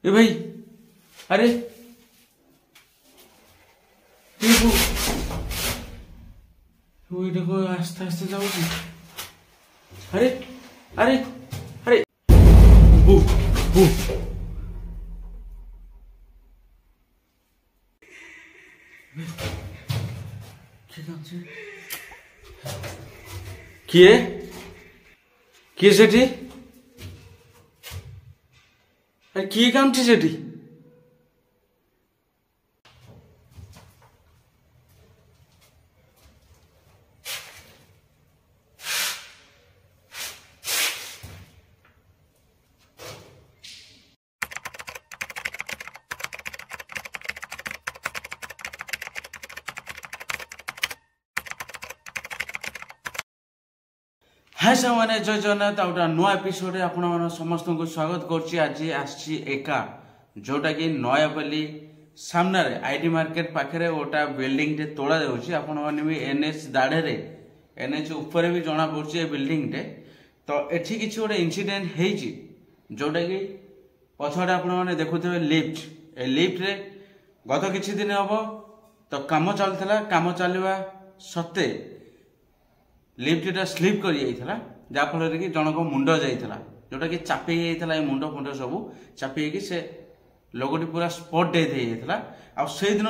ए भाई अरे वो देखो आस्ते आस्ते जाओ। अरे अरे अरे बू बू किए किए सेठी अरे किए काम थी सेठी हाय सामने जय जगन्नाथ गोटे नुआ एपिसोड आपण समस्त को स्वागत करुच्ची। आज आसी एका जोटा कि नयापल्ली सामने आईटी मार्केट पाखे गोटा बिल्डिंग टे तोड़ा जाऊँगी। आपण मैंने भी एनएच दाढ़े एनएच ऊपर भी जना पड़े बिल्डिंग टे। तो एठी किसी गोटे इनसीडेंट होती जोटा कि पछाड़े आपण मैंने देखुवे लिफ्ट ए लिफ्ट रे गत किछि दिन हम तो काम चलता काम चलवा सत्ते लिफ्टा स्लीप कर जहाँफल कि जनक मुंड जाइला जोटा कि चापी जाइला मुंड फुंड सब चापी से लोगटी पूरा स्पॉट डेथ होता। आ से दिन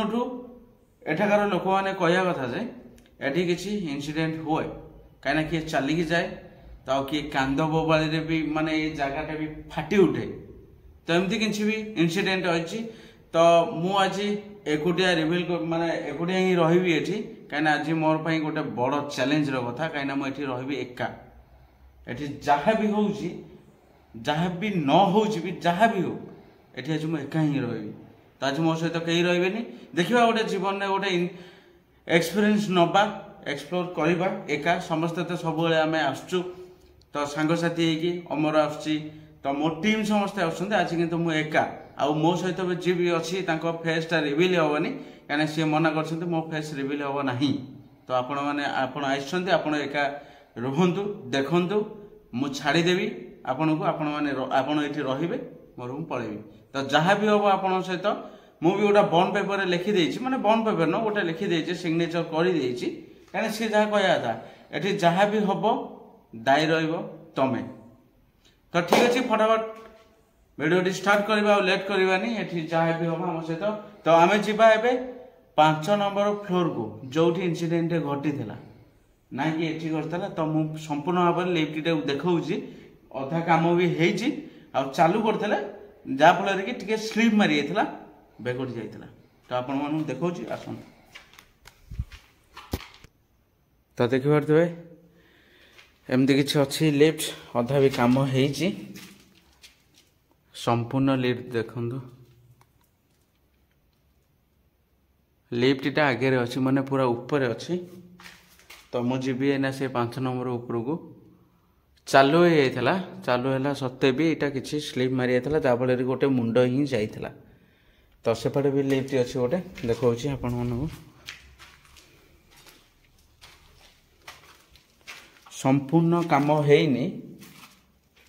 एठाकार लोक मैंने कहया कथा जे एठी किसी इनसीडेंट हुए कहीं किए चलिकी जाए तो किए कांद बोबाली भी माने ये जगह भी फाटी उठे। तो एमती किसी भी इनसीडेंट अच्छी तो मु आज एकुटिया रिविल माने एकुटिया ही रही एठी कहीं आज मोर पाई गोटे बड़ चैलेंज कथा कहीं मुझे रही एका एठी जहाँ भी होउची जहाँ भी न होउची भी जहाँ भी हो एठी आज मु एका ही रही। तो आज मो सहित कहीं रही देखा गोटे जीवन में गोटे एक्सपीरियंस नवा एक्सप्लोर करवा एका समस्ते तो सब आम आसचु तो सांगसाथी होगी अमर आसुची तो मो टीम समस्ते आसुँच आज किंतु मु एका आ मो सहित जी भी अच्छी फेसटा रिविल हेनी कहीं सी मना कर मो फेस रिविल हम ना। तो आपण मैंने आपण आसछन्ते आपण एका रुहंतु देखंतु मु छाड़ीदेवी आपन को आपण मैंने आपण ये रे मोर मु पलैबी। तो जहाँ भी हम आपण सहित मु भी गोटे बॉन्ड पेपर लिखी देछि माने बॉन्ड पेपर न गोटे लिखी देछि सिग्नेचर कर देछि कहीं सी जहाँ कहया था एठी जहाँ भी हम दायी रहिबो तमे। तो ठीक अच्छे फटाफट वीडियो स्टार्ट करवा लेट करवानी एठी जहाँ भी हम आम सहित। तो आम जीवा एबे 5 नंबर फ्लोर को जो इनसीडेंट घटी ना कि एठी करता तो मु संपूर्ण भाव में लिफ्ट देखा अधा काम भी होती चालू करते जहाँफल कि स्लीप मारी जाता बेगुटी जाता। तो आपण मन देखा आसन तो देखिपे एमती किसी अच्छी लिफ्ट अधा भी काम होती संपूर्ण लिफ्ट देखु लिफ्टा आगे अच्छी माने पूरा ऊपर अच्छी। तो मुझे ना से 5 नंबर ऊपर को चालू होता चालू है सत्ते भी यहाँ किसी स्लीप मारी जाता जहाँफल गोटे मुंड ही जाइला। तो सेपटे भी लिफ्ट अच्छी गोटे देखा आपण मानू संपूर्ण काम होनी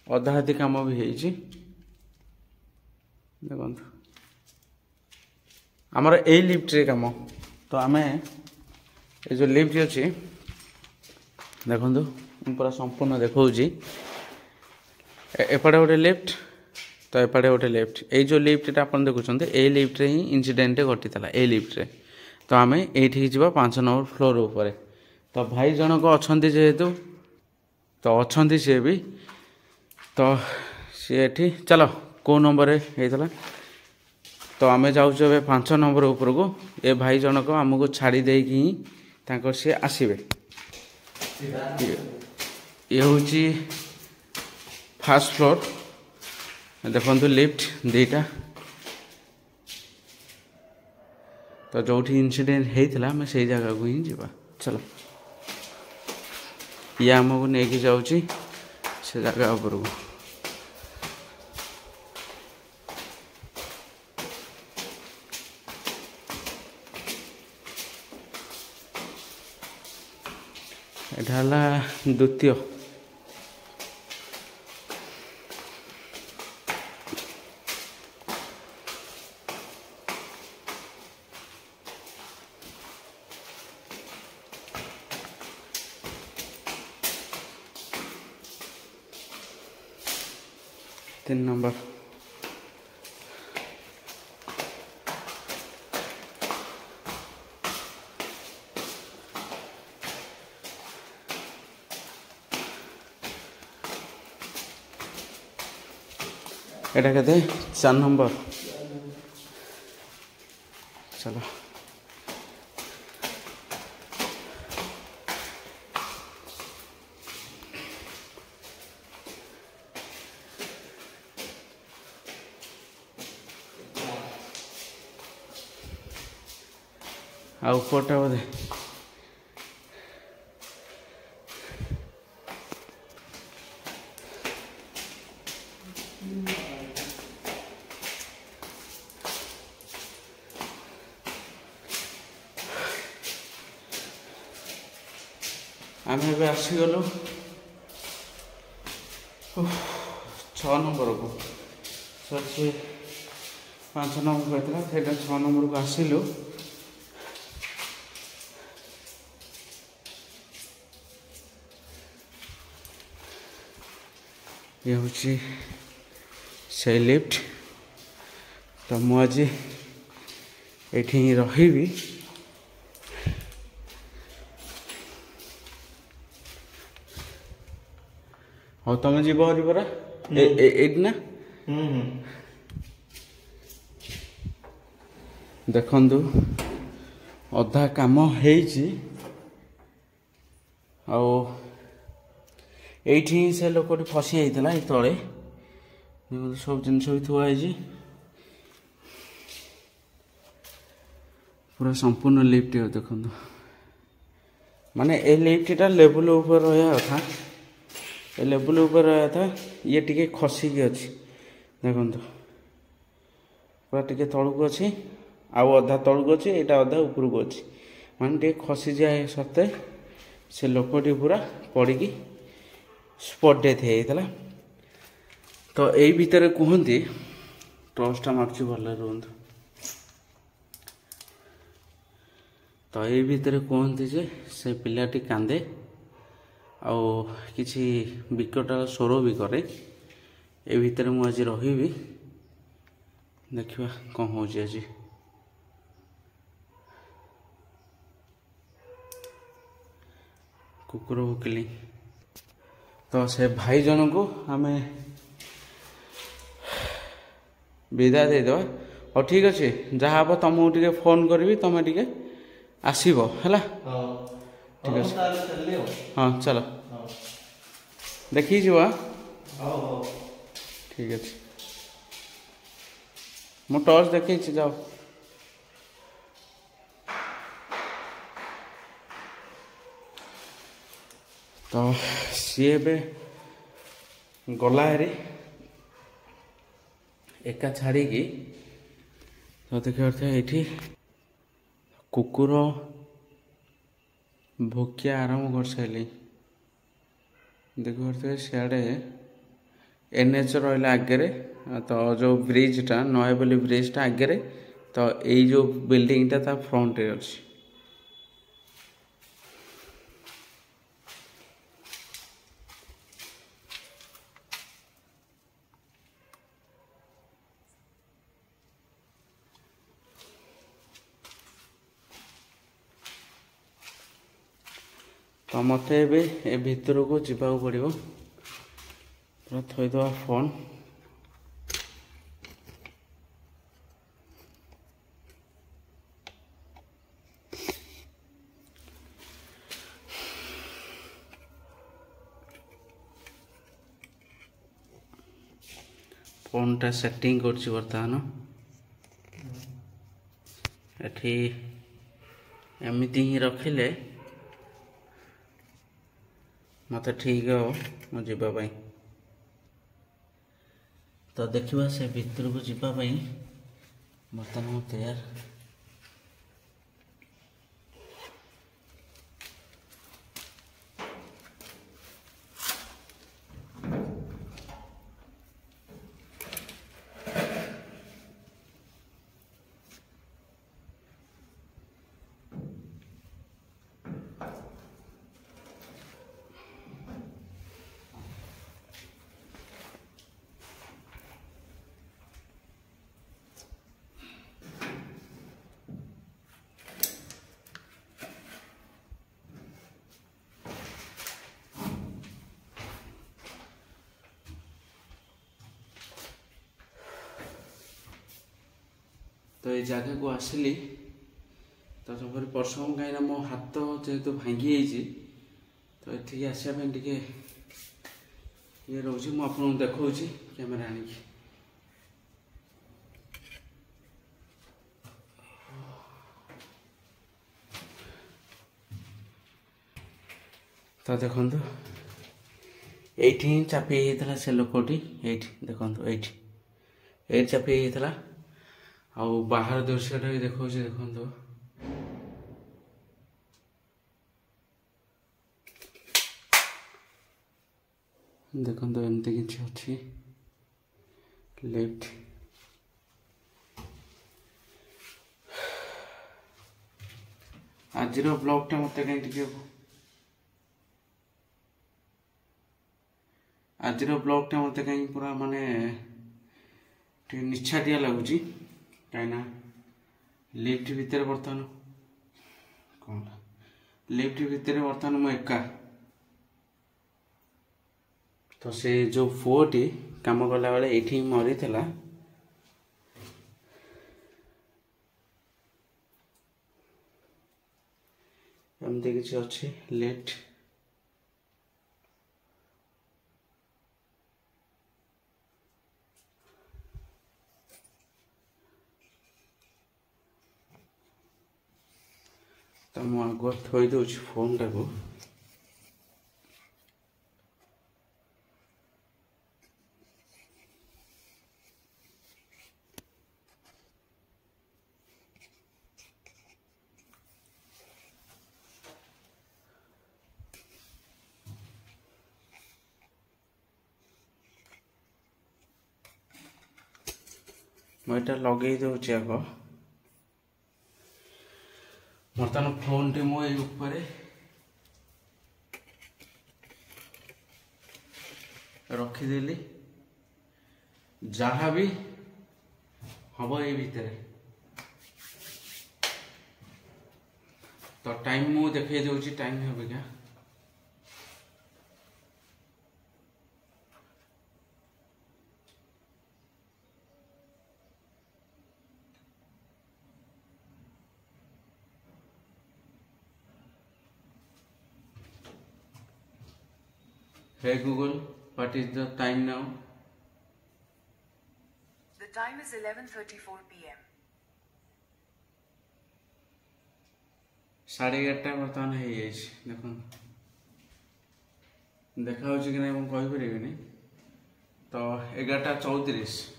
अधा अधी काम भी होती देखो आमर ए लिफ्ट रे काम। तो आम ये जो लिफ्ट अच्छी देखो पूरा संपूर्ण देखा एपटे गोटे लिफ्ट तो एपटे गोटे लिफ्ट ये जो लिफ्टा आप देखुं ए लिफ्ट रे ही इनसीडेंट घटी ए लिफ्ट रे। तो आम ये जा 5 नंबर फ्लोर उपर। तो भाई जनक अच्छा जेहेतु तो अच्छा सी भी तो सी एठी चलो कौ नंबर होता तो आम जाऊँ 5 नंबर ऊपर को ये भाई जनक आमको छाड़ी देकी ही सी आसबे। ये हूँ फास्ट फ्लोर देखु लिफ्ट दीटा। तो जो इनसीडेंट होता आम से जगह को ही जावा चलो ये आमको लेकिन जाऊँगी से जगह उपर को। एटा द्वितीय 3 नंबर एटा कहते 4 नंबर चलो आ ऊपरटा बोधे आम ए आसीगलु 6 नंबर को सच्चे 5 नंबर कहता 6 नंबर को आसिलु ये हूँ से लिफ्ट तो मुझे ये रही हाँ तुम जीव हरी परा ना देखु अधा काम एठी से लोक फसी जाता ये तले सब जिनस भी थुआई पूरा संपूर्ण लिफ्ट देखो माने ए लिफ्टा लेवल ऊपर रहा था ए लेवल ऊपर रहा था ये टिके खसिकी अच्छी देखो पूरा टिके तलू अच्छी आउ अधा तलू अच्छी यहाँ अधा उपरक अच्छी माने टे खसी जाए सत्ते से लोकटी पूरा पड़ी स्पॉट डेथ होता तो यही भितर कहते टर्चटा मार्च भल रुहतु तो यही भितर कहते जे से पिलाटी कांदे आउ किसी विकटार स्वर भी करे ए भितर मु आज रही देखा कौन हो आज कुकुर भुकिली तो से भाई जन को आम विदा देद और ठीक अच्छे जहाँ हम तुमको टे फोन करी तुम टे आसब है ठीक अच्छे हाँ चलो देखी जा ठीक अच्छे मु टॉर्च देखी जाओ तो सी गला हेरी एका छाड़ी तो देखा ये कुकुर भोकिया आरंभ कर सारे देखते सियाड़े एनएच रहा आगे तो जो ब्रिजटा नयापल्ली ब्रिजटा आगे तो यही जो बिल्डिंगटा ता फ्रंट रे अच्छी तो मत ए भितर को जावाक पड़ो पूरा थईद फोन फोनटा सेटिंग कर बर्तमान एठी एमती ही रखिले मत ठीक हो मु जावाई तो देखा से भितर को जावाई बर्तमान मु तैयार तो ये जगह को आसली तो सब परसम कहीं मो हाथ जेहेतु भांगी तो ये आसवाई टे ये रोचे मुझे देखा कैमेरा आनिकी तो देखो ये चापी होता से लोकटी ये देखो ये चापी होता आ बाहर दृश्य भी देखा देखो देखो एमती किसी अच्छी लेफ्ट आज ब्लॉगटा मत कहीं आज ब्लॉगटा मत कहीं पूरा माने निछाटिया लगुच कहीं लिफ्ट भितर बर्तमान कौन लिफ्ट भितर बर्तमान मु एका तो से जो पुओटी काम कला बेले ये मरी था एमती किसी अच्छी लेट तो मुझे थोड़ी दूँ फोन टाक मुझे लगे दूचे आग बर्तमान फोन टे मुझे रखीदेली जहाँ भी हम ये भितर तो टाइम मु देखे दूसरी टाइम है क्या Hey Google, what is the time now? The time is 11:34 p.m. 11:30 बर्तमान है देखो देखा कि नहीं मुझे कहीपरि तो 11:34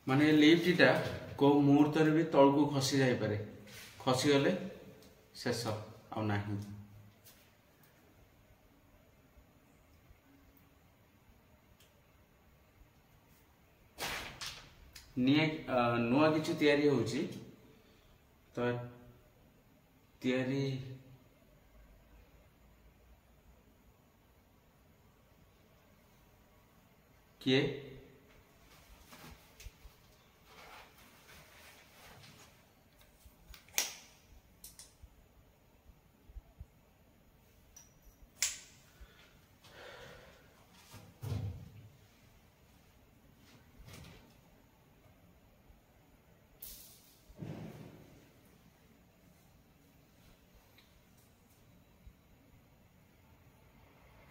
माने लिफ्टा को मुहूर्त भी तल को खसी जापे खसीगले शेष आना नुआ किसी तैयारी होची तो तैयारी किए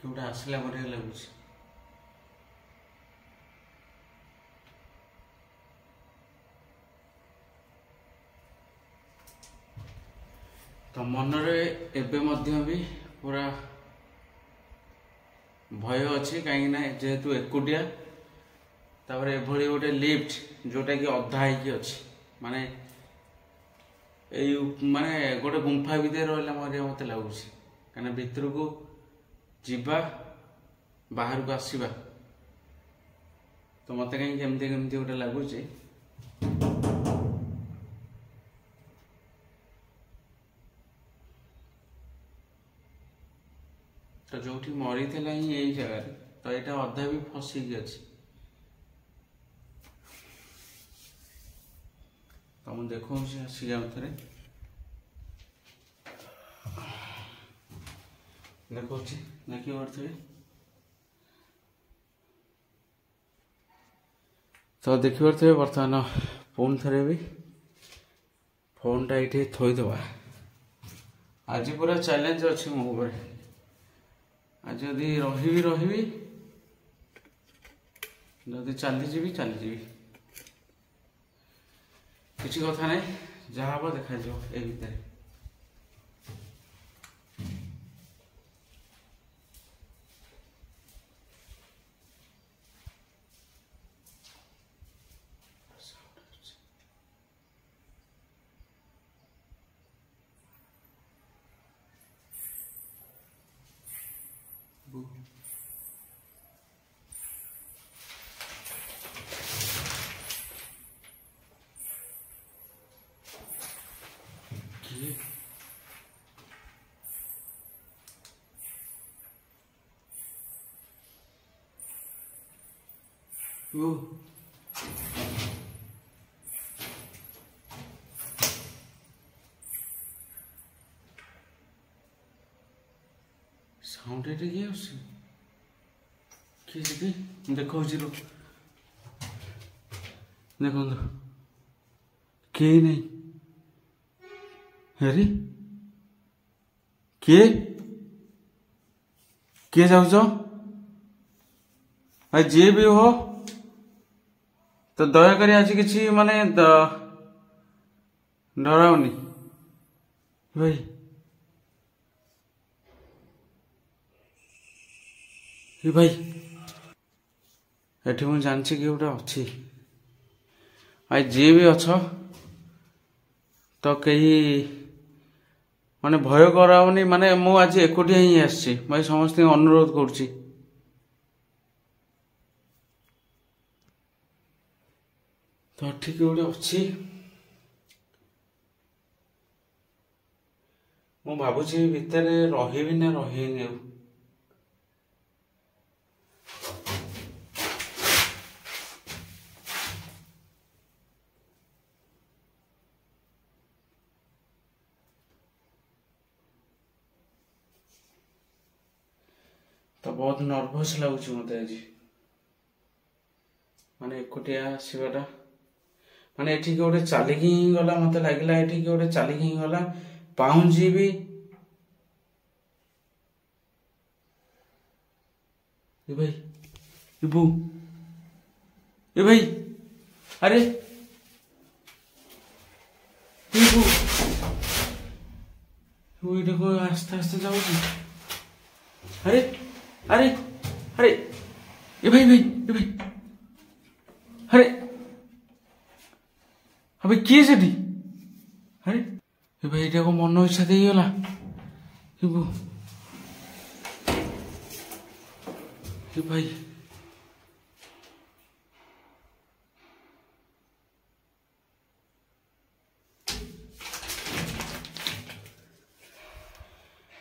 गोटे आसला बढ़िया लगुच तो मनरे एबे मध्य भी पूरा भय अच्छी कहीं जेहेतु एकुटिया तापर एभली गोटे लिफ्ट जोटा कि अधा अच्छी माने माने गोटे गुंफा भितर रहा मत लगुच कहीं भितर को जीवा बाहर को आसवा तो मत कहीं केमती केमती गोटे लगुच तो जो मरी थी यही जगह तो यहाँ अधा भी फसिकी अच्छी तो मुझे देखा आसी थे ଦେଖଉଛି ଦେଖିପାରୁଥିବେ। ତ ଦେଖିପାରୁଥିବେ ବର୍ତ୍ତମାନ ପୁଣି ଥରେ ବି ଫୋନ୍ଟା ଏଇଠି ଥୋଇଦେବା। ଆଜି ପୁରା ଚ୍ୟାଲେଞ୍ଜ ଅଛି ମୋ ଉପରେ। ଆଜି ଯଦି ରହିବି ଯଦି ଚାଲିଯିବି କିଛି କଥା ନାହିଁ, ଯାହା ହବ ଦେଖାଯିବ ଏ ଭିତରେ। ସାଉଣ୍ଡ ଏଠି କିଏ ଆସୁଛି? କିଏ ସେଠି ଦେଖଉଛି ରୁ ଦେଖନ୍ତୁ, କେହି ନାହିଁ। ଆରେ କିଏ କିଏ ଯାଉଛ? ଭାଇ ଯିଏ ବି हो ତ ଦୟାକରି ଆଜି କିଛି ମାନେ ଡରାଉନି ଭାଇ। ଭାଇ ଏଠି ମୁଁ ଜାଣିଛି କି ଗୋଟେ ଅଛି। ଭାଇ ଯିଏ ବି ଅଛ ତ କେହି ମାନେ ଭୟ କରାଉନି। ମାନେ ମୁଁ ଆଜି ଏକୁଟିଆ ହିଁ ଆସିଛି ଭାଇ, ସମସ୍ତଙ୍କୁ ଅନୁରୋଧ କରୁଛି। ତ ଠିକ ଗୋଟେ ଅଛି, ମୁଁ ଭାବୁଛି ଭିତରେ ରହିବି ନା ରହିବିନି ଆଉ। ତ ବହୁତ ନର୍ଭସ୍ ଲାଗୁଛି ମତେ ଆଜି, ମାନେ ଏକୁଟିଆ ଆସିବାଟା। ମାନେ ଏଠିକି ଗୋଟେ ଚାଲିକି ହିଁ ଗଲା, ମତେ ଲାଗିଲା ଏଠିକି ଗୋଟେ ଚାଲିକି ହିଁ ଗଲା। ପାଉଁଜି ବି ए भाई इबू ए भाई अरे इबू वो देखो आस्ते आस्ते जाओ। अरे अरे अरे ए भाई भाई ए भाई अरे अबे किए सेठी? अरे ए भाई एटा को मन इच्छा दे गला इबू ए भाई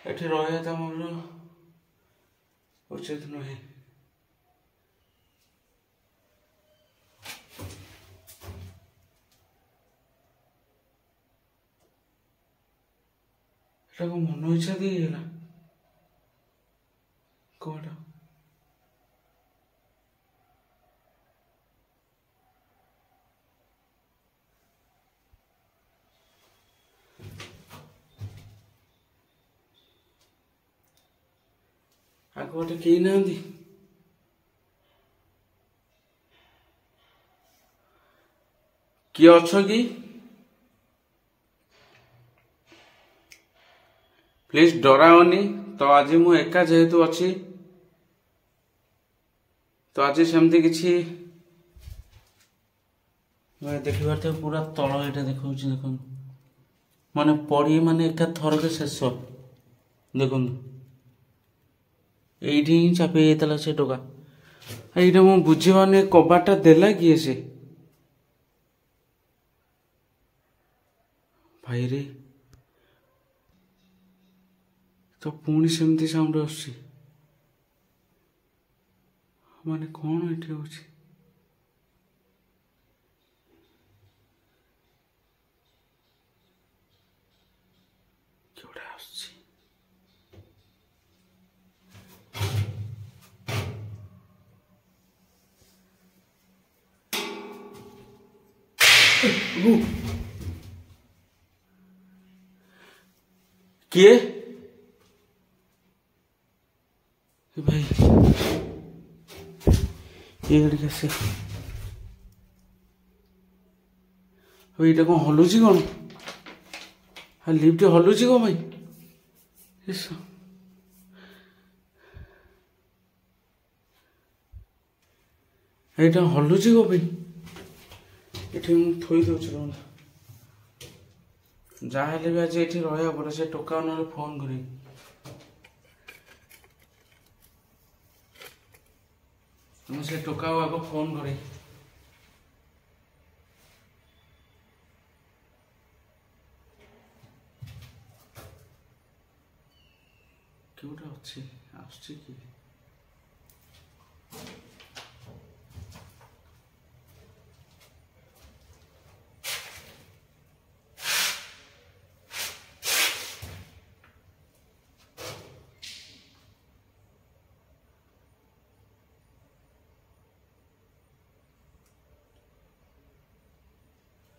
एठी रहा मोर उचित नुहे। मन इच्छा देगला कौटा आगे कहीं ना किए अच्छ कि प्लीज डराओनी। तो आज मु एका जेहेतु अच्छी तो आज सेमती किसी देखी पार्थ पूरा तल ये देखा देख माने पड़ी माने एका थरक शेष देखु ये चापी जाता से टोका ये मु बुझीपारे कबाटा देला किए से भाई रे। तो पुणी सेमती साउंड आस माने कौन ये हो किए भाई ये गाड़ी कैसे कौन हलुची कौन हाँ लिफ्ट हलुची कौन भाई এইটা হলুଛି কো ভাই এଠି ମୁଁ ଥୋଇ ଦଉଛି ରହନ୍ତୁ ଯାହା ହେଲେ ବି ଆଜି ଏଠି ରହିବାକୁ ପଡେ ସେ ଟୋକା ନହେଲେ ଫୋନ କରିବି ମୁଁ ସେ ଟୋକାକୁ ଆଗ ଫୋନ କରି କେଉଁଟା ଅଛି ଆସୁଛି କି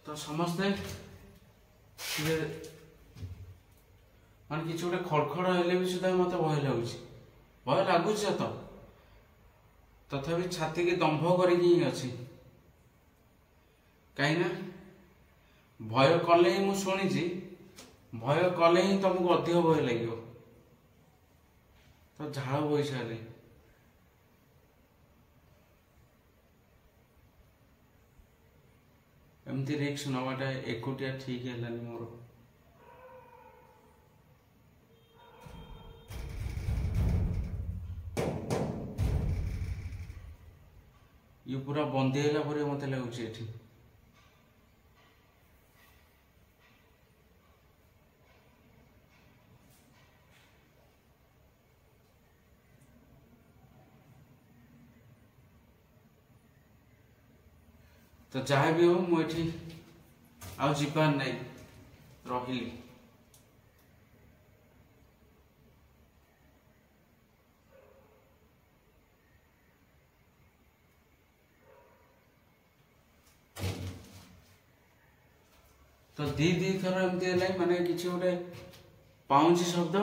तो समस्ते मान कि गोटे खड़खड़ हेले भी सुधा मत भय लगुच भय लगुच तो तथापि छाती की दंभ करके अच्छी कहीं भय कले ही मुझे शुणी भय कले ही तुमको अधिक भय लगे तो झाड़ बही सारे एमती रिक्स नवाटा एकुटिया ठीक है मोर ये पूरा बंदी है मत लगुच तो जहाँ भी हो मुझे आउ जीवार नहीं रही तो दी थर एमती माने किसी गोटे पाउंची शब्द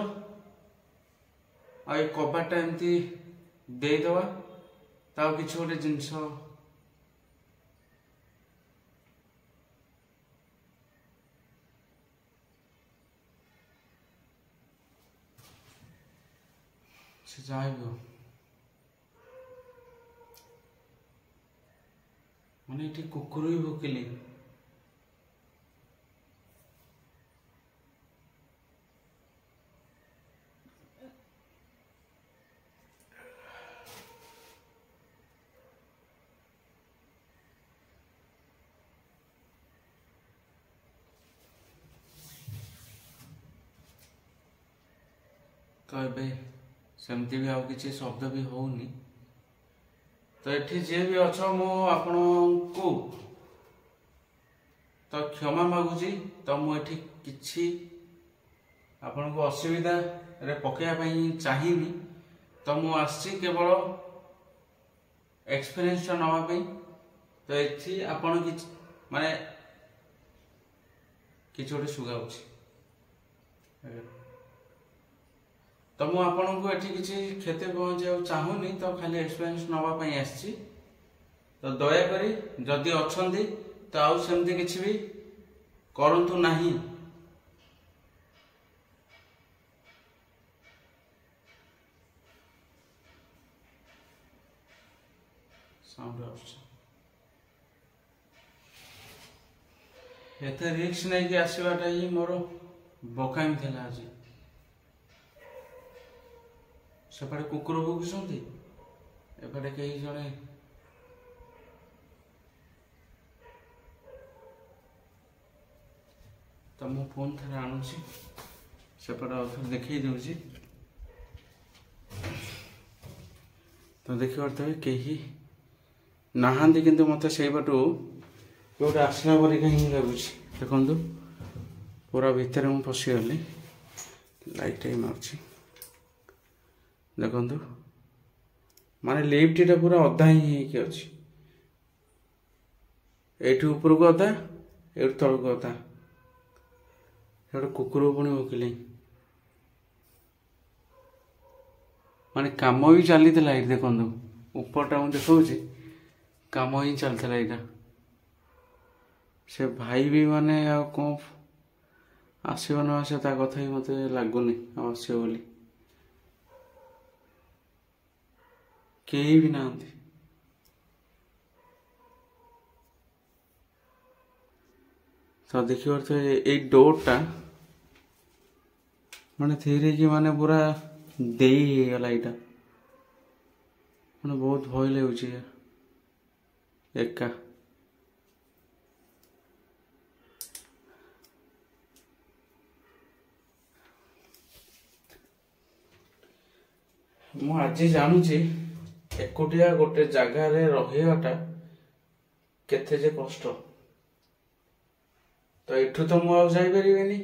आ कबाटा एमती देदवा ता किसी गोटे जिनस से जहाँ भी हो मैंने ये कुकुर भी भोकिली तो ये सेमती भी आउ किसी शब्द भी होनी तो ये जे भी अच्छ मु आपण को तो क्षमा मागुची तो मुझे किसी आपण को असुविधा रे पकड़ा चाहिए तो मु आसी केवल एक्सपीरियंस नापी तो ये आपण माने कि गोटे सुगाऊँ तो मुझे आपन को एठी किसी क्षति पहुँचा चाहूनी तो खाली एक्सपीरियंस नापी आसी तो दयाकोरी जदि अच्छा तो आउ सेमती किसी भी करंतु नहीं साउंड एते रिस्क नहीं कि आसवाटा ही मोर बोकामी थिला आज सेपटे कुकुर भुकुंट एपटे कई जड़े तो मु फोन थे आणुची सेपटे आउे देखे दूसरी तो देख पारे कहीं नहांती किंतु मत से बाटू गोटे आसला पर कहीं लगुच देखु पूरा भितर मुझे पशिगली लाइट मार्ची देखु माने लिफ्टा पूरा अधा ही अच्छी एठी ऊपर को अधा ଏଇଠି ତଳକୁ କଥା ଗୋଟେ କୁକୁର ପୁଣି ଭୋକିଲେ ମାନେ କାମ ବି ଚାଲିଥିଲା ଏଇଠି ଦେଖନ୍ତୁ ଉପରଟା ମୁଁ ଦେଖାଉଛି କାମ ହିଁ ଚାଲିଥିଲା ଏଇଟା ସେ ଭାଇ ବି ମାନେ ଆଉ କ'ଣ ଆସିବ ନ ଆସିବ ତା କଥା ହିଁ ମୋତେ ଲାଗୁନି ଆଉ ଆସିବ ବୋଲି କେହି ବି ନାହାନ୍ତି ତ ଦେଖିପାରୁଥିବେ ଏଇ ଡୋରଟା ମାନେ ଧୀରେ କି ମାନେ ପୁରା ଦେଇ ହେଇଗଲା ଏଇଟା ମାନେ ବହୁତ ଭୟ ଲାଗୁଛି ଏକା ମୁଁ ଆଜି ଜାଣୁଛି ଏକୁଟିଆ ଗୋଟେ ଜାଗାରେ ରହିବାଟା କେତେ ଯେ କଷ୍ଟ ତ ଏଠୁ ତ ମୁଁ ଆଉ ଯାଇପାରିବିନି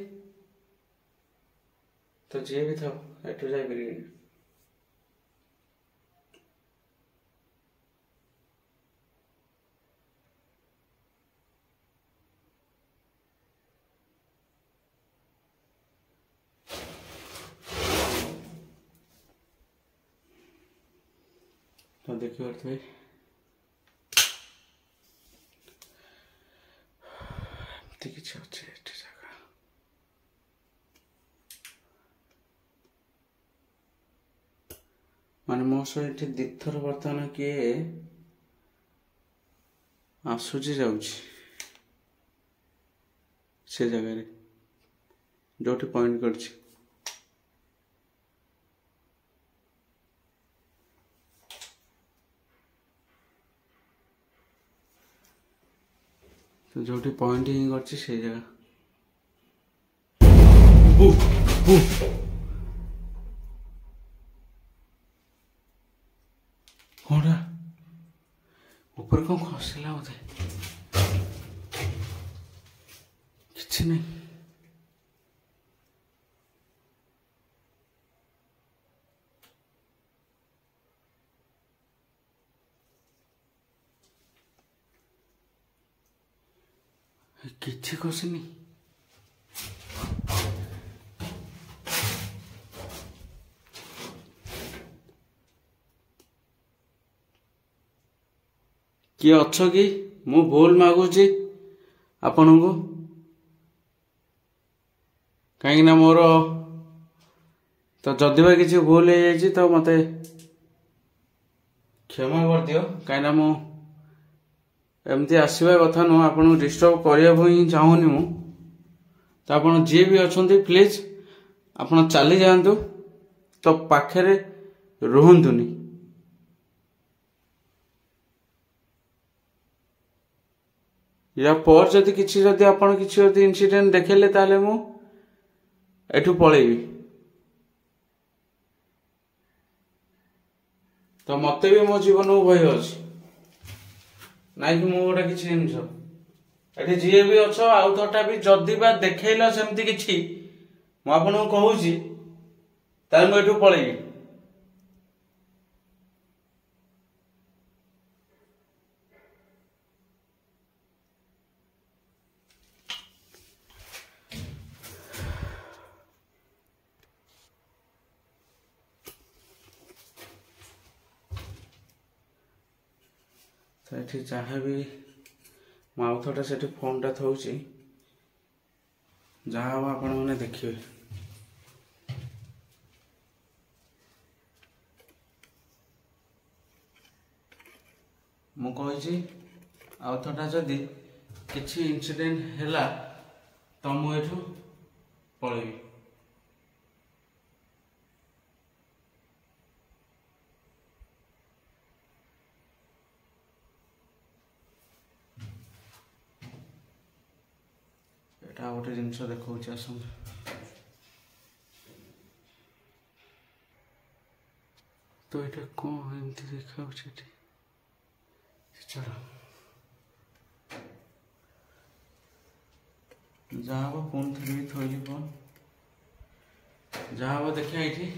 ତ ଯିଏ ବି ଥାଉ ଏଠୁ ଯାଇପାରିବିନି ତ ଦେଖିପାରୁଥିବେ ଏମିତି କିଛି ଅଛି ଏଠି ଜାଗା ମାନେ ମୋ ସହ ଏଠି ଦିଥର ବର୍ତ୍ତମାନ କିଏ ଆସୁଛି ଯାଉଛି ସେ ଜାଗାରେ ଯୋଉଠି ପଏଣ୍ଟ କରିଛି जोटी पॉइंट ही करछि से जगह कोड़ा ऊपर कौन खसला बोधे किसी नहीं किसी खसनी किए अच्छ कि मु भूल मागुची आपण को कहीं मोर तो जदि बा किसी भूल हो जाए तो मत क्षमा कर दियो कहीं मु एमती आसवा कथा नुह आपन डिस्टर्ब करने ही चाहूनी मु तो आप जी भी अच्छा प्लीज आप चली जातु तो पाखे रुहतुनि या पर जदि किसी जदि आपण किसी जदि इंसिडेंट देखेले ताले मु एठू पळेबी तो मते भी मो जीवन को भय अछि नाइ कि मु गोटे किछि जिंस एठी जी भी अछ आउ थोटा भी जदि बा देखेइला सेमति किछि मु आपण को कहूची ताले मु एठू पळेबी तो जहाँ भी माउथटा से फोनटा थोची जहाँ हम आपण मैंने देखिए मुझे आउथटा जदि किसी इंसिडेंट हैला तो मुझे पळेबी गोटे जिनस देखा आस तो ये कौन एमती देखा चलो जहाँ हम पुणी थे भी थोली फोन जहाँ हम देखा ये रही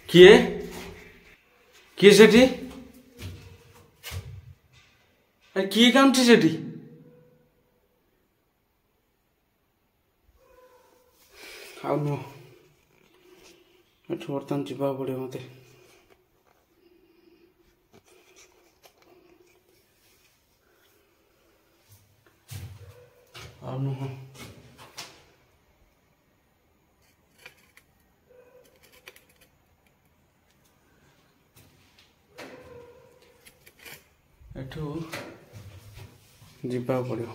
किए किए सेठी किए कामटी सेठी ଆଉ ନୁହଁ ଏଠୁ ବର୍ତ୍ତମାନ ଯିବାକୁ ପଡ଼ିବ ମୋତେ ଆଉ ନୁହଁ ଏଠୁ ଯିବାକୁ ପଡ଼ିବ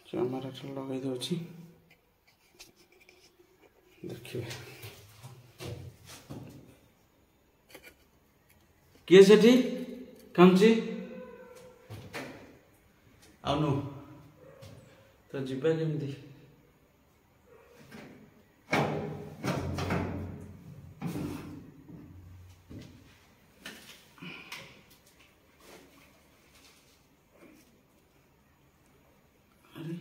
କ୍ୟାମେରା ଲଗାଇ ଦେଉଛି देखिए किए सेठी कामची आउनु तो जिबा केमिति अरे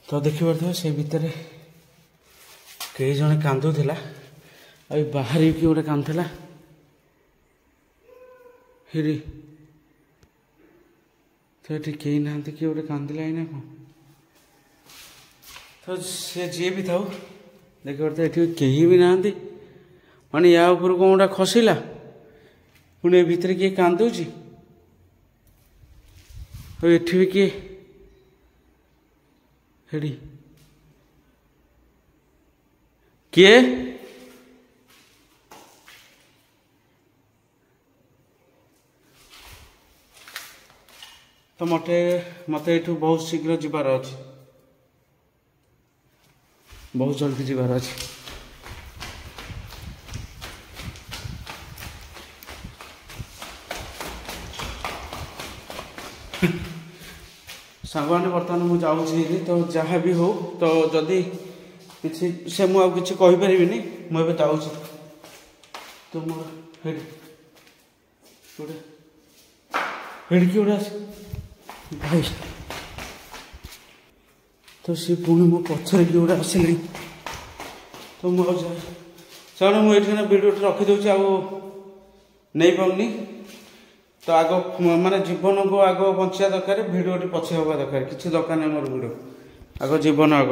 तो देखिए से भितर कई जने कांदुला बाहर कि गोटे कांदुला हेरी तो ये कई ना कि गोटे कांदिला ना कौन तो सी जी भी था देखिए ये कहीं भी ना माने या ऊपर कौन गोटा खसला पुणी भितर किए कांदुची ये भी किए हेडी किए तो मत ये बहुत शीघ्र जीवार अच्छे बहुत जल्दी जीवार अच्छे सांगवाने बर्तमान मुझे जाऊँगी तो जहाँ भी हो तो जदि किसी से मुझे कहीपरि मुझे जाऊँगी तो मोर गोटे भाई तो सी पुणी मो पछरे कि गोटे आसिल तो मुझे चलो मुझे वीडियो रखीदे आ नहीं पाऊनी तो आग माने जीवन को आग बचा दरकार भिडियो पछे हवा दरकार किसी दरकार नहीं मोर वीडियो आग जीवन आग